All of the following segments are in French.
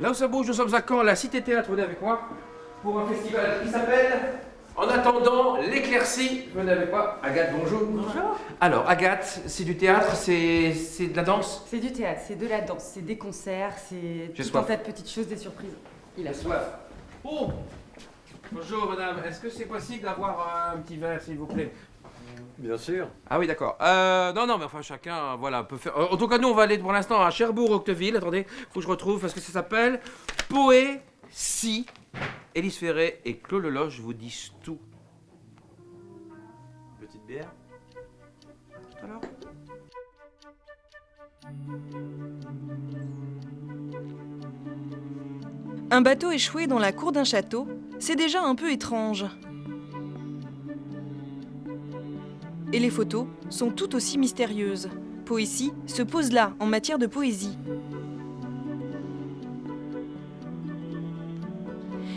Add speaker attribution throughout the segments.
Speaker 1: Là où ça bouge, nous sommes à Caen, la Cité Théâtre, venez avec moi, pour un festival qui s'appelle En attendant l'éclaircie. Venez avec moi. Agathe, bonjour.
Speaker 2: Bonjour.
Speaker 1: Alors, Agathe, c'est du théâtre, c'est de la danse?
Speaker 2: C'est du théâtre, c'est de la danse, c'est des concerts, c'est tout un tas de petites choses, des surprises. Il a
Speaker 1: soif. Oh! Bonjour madame, est-ce que c'est possible d'avoir un petit verre s'il vous plaît?
Speaker 3: Bien sûr.
Speaker 1: Ah oui, d'accord. Non, mais enfin, chacun, voilà, peut faire... En tout cas, nous, on va aller pour l'instant à Cherbourg-Octeville. Attendez, faut que je retrouve, parce que ça s'appelle Poésie. Élise Ferret et Claude Leloche vous disent tout.
Speaker 3: Petite bière?
Speaker 1: Alors?
Speaker 4: Un bateau échoué dans la cour d'un château, c'est déjà un peu étrange. Et les photos sont tout aussi mystérieuses. Poésie se pose là, en matière de poésie.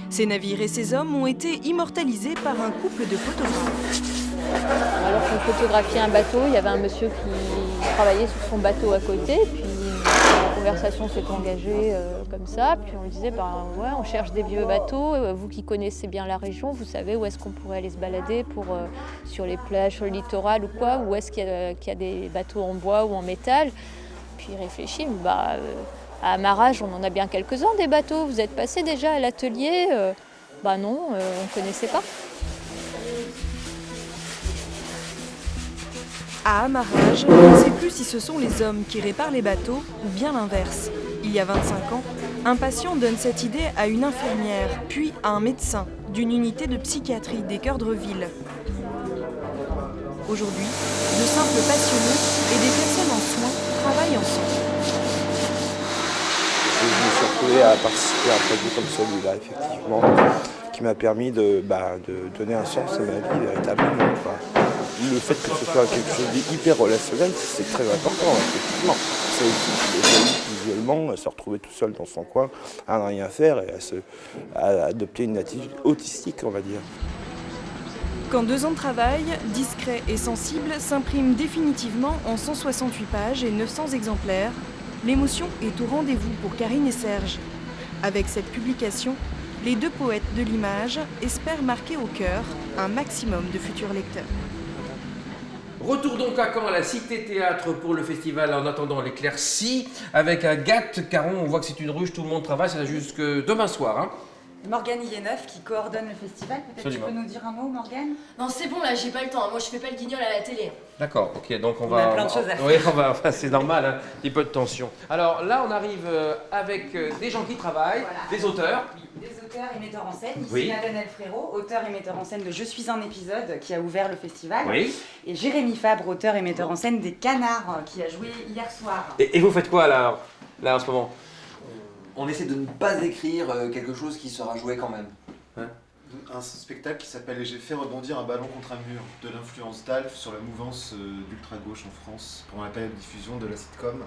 Speaker 4: Ces navires et ces hommes ont été immortalisés par un couple de photographes.
Speaker 5: Alors qu'on photographiait un bateau, il y avait un monsieur qui travaillait sur son bateau à côté, puis la conversation s'est engagée comme ça, puis on lui disait ouais, on cherche des vieux bateaux, vous qui connaissez bien la région, vous savez où est-ce qu'on pourrait aller se balader sur les plages, sur le littoral ou quoi, où est-ce qu'il y a des bateaux en bois ou en métal. Puis il réfléchit, à Amarage, on en a bien quelques-uns des bateaux, vous êtes passé déjà à l'atelier? Non, on ne connaissait pas.
Speaker 4: À Amarage, on ne sait plus si ce sont les hommes qui réparent les bateaux ou bien l'inverse. Il y a 25 ans, un patient donne cette idée à une infirmière, puis à un médecin d'une unité de psychiatrie des Cœurs de Ville. Aujourd'hui, de simples passionnés et des personnes en soins travaillent ensemble.
Speaker 6: Je me suis retrouvé à participer à un projet comme celui-là, effectivement, qui m'a permis de donner un sens à ma vie véritablement. Le fait que ce soit quelque chose d'hyper relationnel, c'est très important, effectivement. C'est aussi visuellement se retrouver tout seul dans son coin, à ne rien faire et à adopter une attitude autistique, on va dire.
Speaker 4: Quand 2 ans de travail, discret et sensible, s'impriment définitivement en 168 pages et 900 exemplaires, l'émotion est au rendez-vous pour Karine et Serge. Avec cette publication, les 2 poètes de l'image espèrent marquer au cœur un maximum de futurs lecteurs.
Speaker 1: Retour donc à Caen, à la Cité Théâtre pour le festival En attendant l'éclaircie, avec Agathe Caron. On voit que c'est une ruche, tout le monde travaille, ça va jusque demain soir. Hein.
Speaker 2: Morgane Illeneuf qui coordonne le festival, peut-être tu peux nous dire un mot, Morgane?
Speaker 7: Non, c'est bon, là, j'ai pas le temps. Moi, je fais pas le guignol à la télé.
Speaker 1: D'accord, ok, donc on
Speaker 2: a plein de choses à faire.
Speaker 1: Oui, c'est normal, hein, un petit peu de tension. Alors là, on arrive avec des gens qui travaillent, voilà. Des auteurs.
Speaker 2: Des auteurs et metteurs en scène. Ici,
Speaker 1: Oui.
Speaker 2: Nathanaël Frérot, auteur et metteur en scène de Je suis un épisode, qui a ouvert le festival.
Speaker 1: Oui.
Speaker 2: Et Jérémy Fabre, auteur et metteur en scène des Canards, qui a joué hier soir.
Speaker 1: Et vous faites quoi là en ce moment?
Speaker 3: On essaie de ne pas écrire quelque chose qui sera joué quand même.
Speaker 1: Hein?
Speaker 8: Un spectacle qui s'appelle « Et j'ai fait rebondir un ballon contre un mur » de l'influence d'Alf sur la mouvance d'ultra-gauche en France pendant la période de diffusion de la sitcom.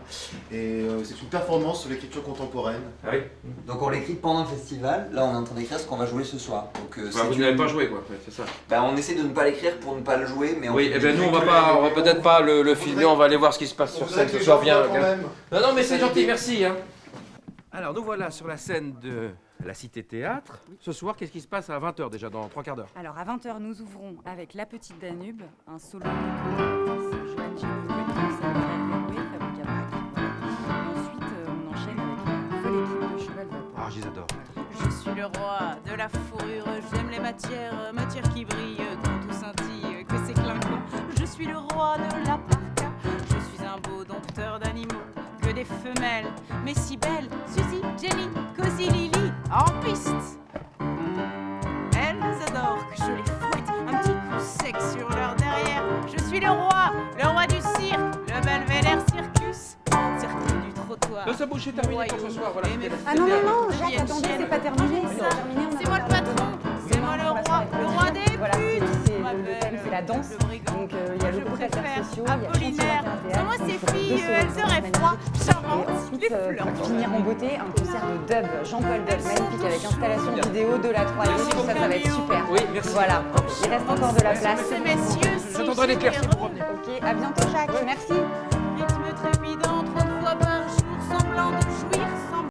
Speaker 8: Et c'est une performance sur l'écriture contemporaine.
Speaker 1: Ah oui.
Speaker 3: Donc on l'écrit pendant le festival, là on est en train d'écrire ce qu'on va jouer ce soir. Donc,
Speaker 1: vous n'avez pas joué quoi, c'est ça.
Speaker 3: On essaie de ne pas l'écrire pour ne pas le jouer, mais
Speaker 1: oui, et nous on va peut-être pas le filmer, on va aller voir ce qui se passe sur scène ce soir bien. Non mais c'est gentil, merci. Hein. Alors nous voilà sur la scène de la Cité Théâtre. Ce soir, qu'est-ce qui se passe à 20h déjà, dans 3 quarts d'heure?
Speaker 2: Alors à 20h, nous ouvrons avec La Petite Danube, un solo de Joanne Génimeux, Fabrice Cabrac. Et ensuite, on enchaîne avec une folle équipe de Cheval Vapeur.
Speaker 1: Ah, je les adore.
Speaker 9: Je suis le roi de la fourrure, j'aime les matières qui brillent, quand tout scintille, que c'est clinquant. Je suis le roi de la parka, je suis un beau dompteur d'animaux, que des femelles, mais si belles, Suzy, Jenny, Cozy, Lily, en piste. Elles adorent que je les fouette, un petit coup sec sur leur derrière. Je suis le roi du cirque, le belvédère circus, cirque du trottoir.
Speaker 1: Là, ça bouge, c'est terminé pour ce soir, voilà.
Speaker 2: Ah non, Jacques, attendez, c'est pas terminé.
Speaker 9: C'est moi le patron, c'est moi le roi des
Speaker 2: Voilà, le thème, c'est la danse. Donc il y a le groupe Affaires Sociaux, il y a
Speaker 9: Apollinaire. Moi, ces filles, elles auraient froid, charmantes,
Speaker 2: et ensuite, pour finir en beauté, un concert de dub, Jean-Paul Dub, magnifique, avec installation vidéo, de la 3D, tout ça, ça va être super.
Speaker 1: Oui, merci.
Speaker 2: Voilà, il reste encore de la place.
Speaker 9: Messieurs,
Speaker 1: J'attendrai l'éclaircie pour revenir.
Speaker 2: Ok, à bientôt Jacques, merci.